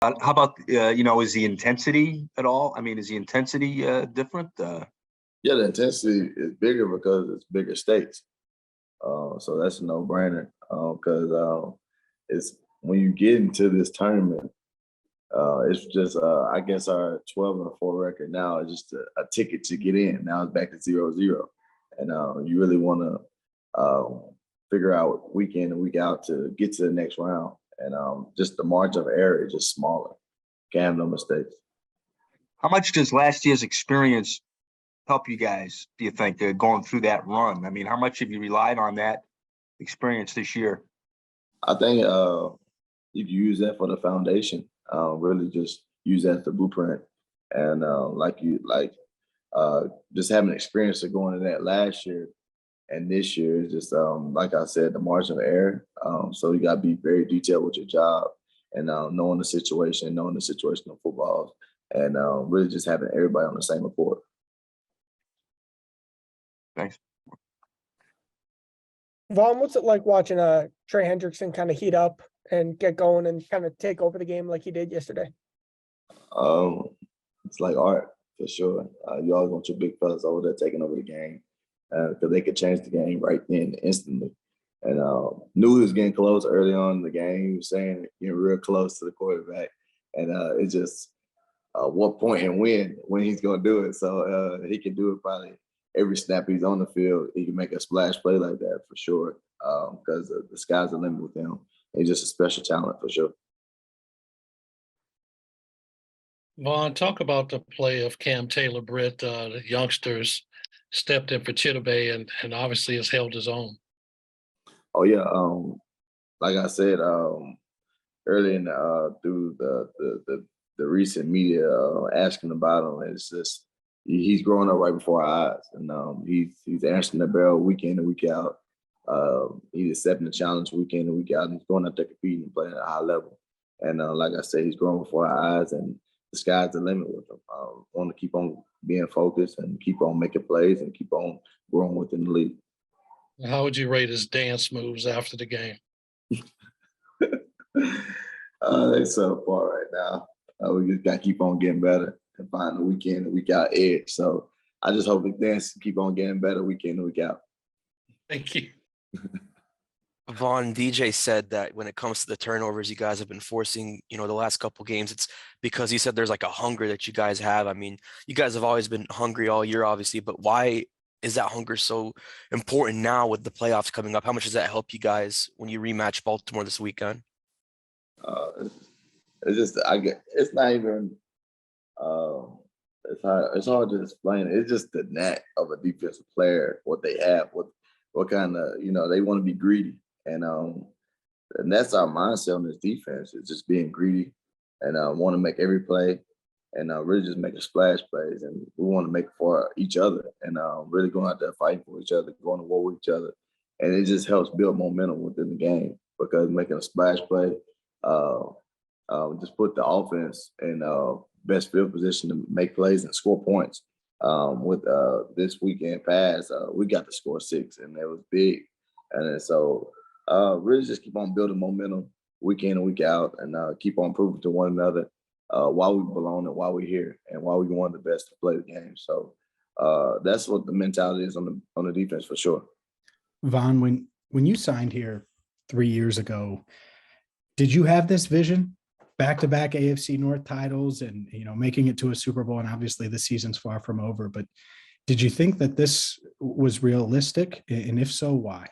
How about, is the intensity at all? I mean, is the intensity different? Yeah, the intensity is bigger because it's bigger stakes. So that's a no-brainer because it's when you get into this tournament, it's just I guess our 12-4 record now is just a ticket to get in. Now it's back to 0-0, and you really want to figure out week in and week out to get to the next round. And just the margin of error is just smaller. Can't have no mistakes. How much does last year's experience help you guys, do you think, going through that run? I mean, how much have you relied on that experience this year? I think you can use that for the foundation. Really just use that as the blueprint. And just having experience of going to that last year and this year is just like I said, the margin of error. So you got to be very detailed with your job and knowing the situation of football, and really just having everybody on the same accord. Thanks. Vonn, what's it like watching Trey Hendrickson kind of heat up and get going and kind of take over the game like he did yesterday? It's like art for sure. You always want your big fellas over there taking over the game because they could change the game right then instantly. And knew he was getting close early on in the game. He was saying getting real close to the quarterback, and it's just what point and when he's going to do it. So he can do it probably every snap he's on the field. He can make a splash play like that for sure because the sky's the limit with him. He's just a special talent for sure. Vonn, talk about the play of Cam Taylor-Britt. The youngsters stepped in for Chittibay and obviously has held his own. Oh yeah, like I said early in through the recent media asking about him, it's just he's growing up right before our eyes, and he's answering the bell week in and week out. He's accepting the challenge week in and week out, and he's going out there competing and playing at a high level. And like I said, he's growing before our eyes, and the sky's the limit with him. Want to keep on being focused and keep on making plays and keep on growing within the league. How would you rate his dance moves after the game? They subpar right now. We just got to keep on getting better and find the week in and week out edge. So I just hope the dance keep on getting better week in and week out. Thank you. Vonn, DJ said that when it comes to the turnovers you guys have been forcing, the last couple games, it's because he said there's like a hunger that you guys have. I mean, you guys have always been hungry all year, obviously, but why is that hunger so important now with the playoffs coming up? How much does that help you guys when you rematch Baltimore this weekend? It's just it's not even it's hard to explain. It's just the knack of a defensive player, what they have, what kind of they want to be greedy, and that's our mindset on this defense. It's just being greedy and want to make every play and really just making splash plays, and we want to make it for each other and really going out there fighting for each other, going to war with each other, and it just helps build momentum within the game because making a splash play just put the offense in best field position to make plays and score points. With this weekend pass, we got to score 6, and it was big, and so really just keep on building momentum week in and week out, and keep on proving to one another why we belong and why we're here and why we want the best to play the game. So that's what the mentality is on the defense for sure. Vonn, when you signed here 3 years ago, did you have this vision? Back-to-back AFC North titles and, making it to a Super Bowl, and obviously the season's far from over, but did you think that this was realistic? And if so, why?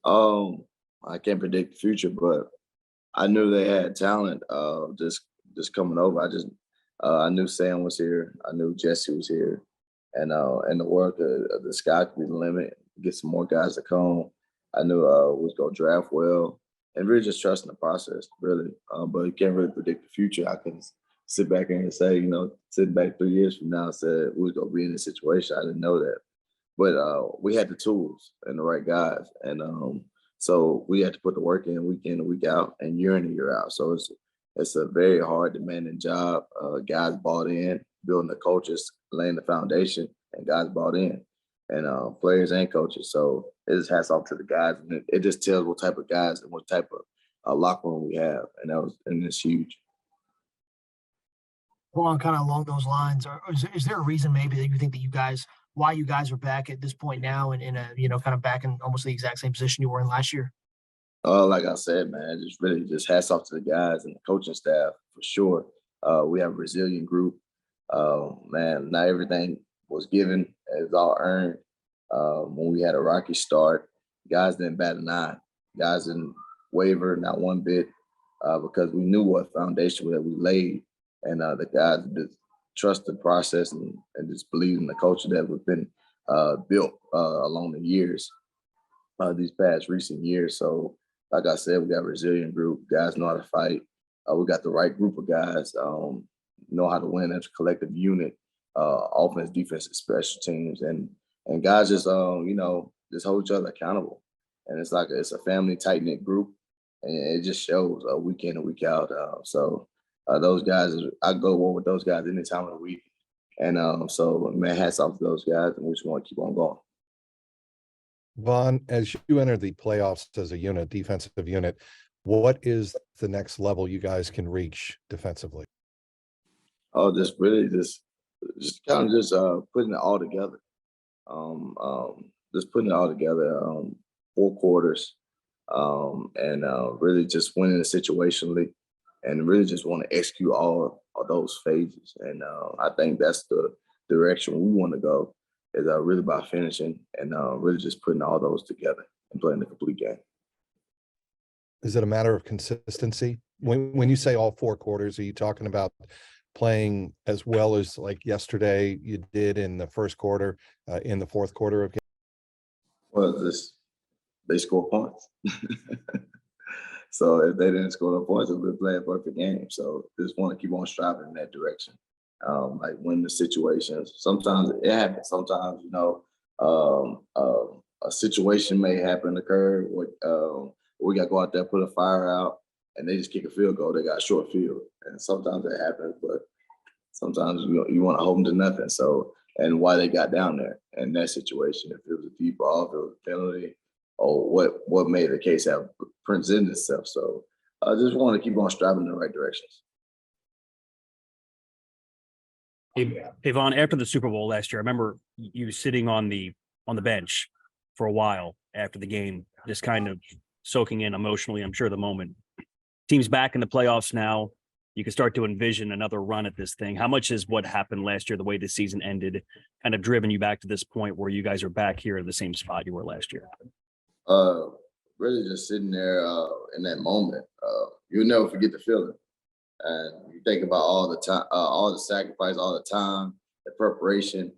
I can't predict the future, but I knew they had talent just coming over. I knew Sam was here. I knew Jesse was here. And the work of the sky could be the limit, get some more guys to come. I knew we was going to draft well. And really just trusting the process, really. But you can't really predict the future. I can sit back and say, sitting back 3 years from now, said we was going to be in this situation. I didn't know that. But we had the tools and the right guys. And so we had to put the work in and week out and year in and year out. So it's a very hard, demanding job. Guys bought in, building the coaches, laying the foundation, and guys bought in. And players and coaches. So it just hats off to the guys, and it just tells what type of guys and what type of locker room we have, and it's huge. Well, kind of along those lines, or is there a reason maybe that you think that why you guys are back at this point now and in a, kind of back in almost the exact same position you were in last year? Like I said, man, just really just hats off to the guys and the coaching staff for sure. We have a resilient group. Man, not everything was given; it's all earned. When we had a rocky start, guys didn't bat an eye. Guys didn't waver, not one bit, because we knew what foundation that we laid, and the guys just trust the process and just believe in the culture that we've been built along the years, these past recent years. So, like I said, we got a resilient group. Guys know how to fight. We got the right group of guys, know how to win as a collective unit, offense, defense, and special teams, and guys just just hold each other accountable. And it's a family tight knit group, and it just shows week in and week out. So those guys, I go over with those guys any time of the week, and so man, hats off to those guys, and we just want to keep on going. Vonn, as you enter the playoffs as a unit, defensive unit, what is the next level you guys can reach defensively? Oh, just really just kind of just putting it all together. Just putting it all together. 4 quarters, and really just winning it situationally, and really just want to execute all of those phases. And I think that's the direction we want to go. Is really about finishing and really just putting all those together and playing the complete game. Is it a matter of consistency? When you say all 4 quarters, are you talking about playing as well as like yesterday you did in the first quarter, in the fourth quarter of game? Well, they score points. So if they didn't score the points, we'll play a perfect game. So just want to keep on striving in that direction. Like win the situations. Sometimes it happens. Sometimes, a situation may occur. We got to go out there, put a fire out, and they just kick a field goal. They got a short field. And sometimes it happens, but sometimes you want to hold them to nothing. So, and why they got down there in that situation, if it was a deep ball, if it was a penalty, or what made the case have presented itself. So I just want to keep on striving in the right directions. Hey, Vonn, after the Super Bowl last year, I remember you sitting on the bench for a while after the game, just kind of soaking in emotionally, I'm sure, the moment. Team's back in the playoffs now. You can start to envision another run at this thing. How much is what happened last year, the way the season ended, kind of driven you back to this point where you guys are back here in the same spot you were last year? Really just sitting there in that moment. You'll never forget the feeling. And you think about all the time, all the sacrifice, all the time, the preparation,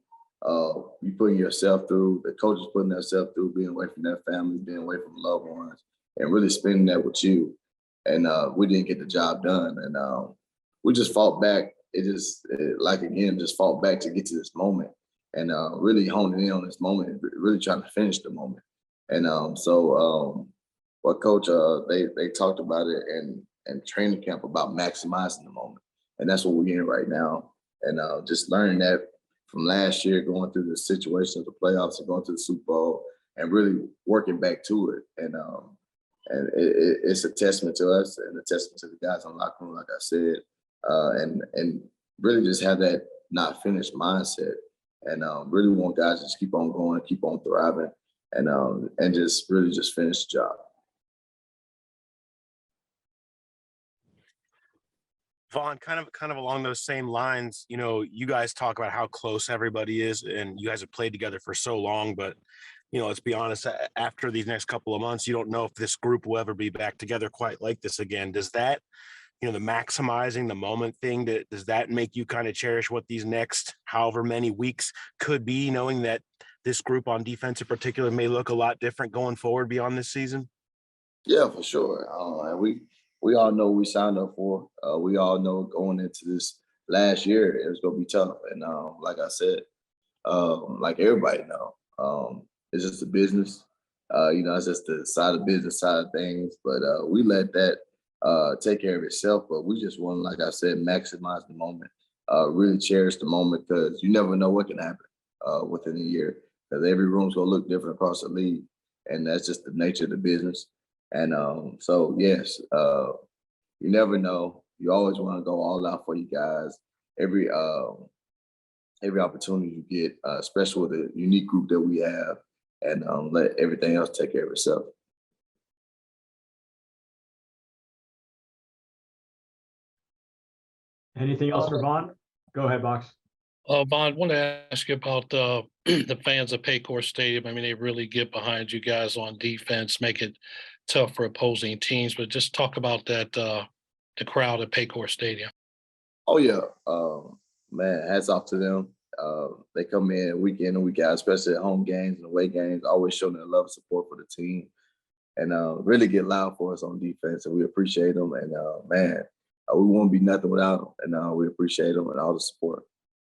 you putting yourself through, the coaches putting themselves through, being away from their family, being away from loved ones, and really spending that with you. And we didn't get the job done. And we just fought back. Just fought back to get to this moment, and really honing in on this moment, really trying to finish the moment. And what coach, they talked about it and training camp about maximizing the moment. And that's what we're in right now. And just learning that from last year, going through the situation of the playoffs and going to the Super Bowl and really working back to it. And it's a testament to us and a testament to the guys on locker room, like I said, and really just have that not finished mindset, and really want guys to just keep on going, keep on thriving, and just really just finish the job. Vonn, kind of along those same lines, you guys talk about how close everybody is, and you guys have played together for so long, but let's be honest, after these next couple of months, you don't know if this group will ever be back together quite like this again. Does that, the maximizing the moment thing, does that make you kind of cherish what these next however many weeks could be, knowing that this group on defense in particular may look a lot different going forward beyond this season? Yeah, for sure. And we all know what we signed up for. We all know going into this last year, it was going to be tough. And like I said, like everybody know, it's just a business. It's just the business side of things. But we let that take care of itself. But we just want to, like I said, maximize the moment, really cherish the moment, because you never know what can happen within a year. Because every room's going to look different across the league. And that's just the nature of the business. And so, yes, you never know. You always want to go all out for you guys. every opportunity you get, especially with the unique group that we have, and let everything else take care of itself. Anything else for Vonn? Go ahead, Box. Vonn, I want to ask you about the fans of Paycor Stadium. I mean, they really get behind you guys on defense, make it tough for opposing teams. But just talk about that, the crowd at Paycor Stadium. Oh yeah, man, hats off to them. They come in week in and week out, especially at home games and away games, always showing their love and support for the team, and really get loud for us on defense. And we appreciate them. And man, we won't be nothing without them. And we appreciate them and all the support.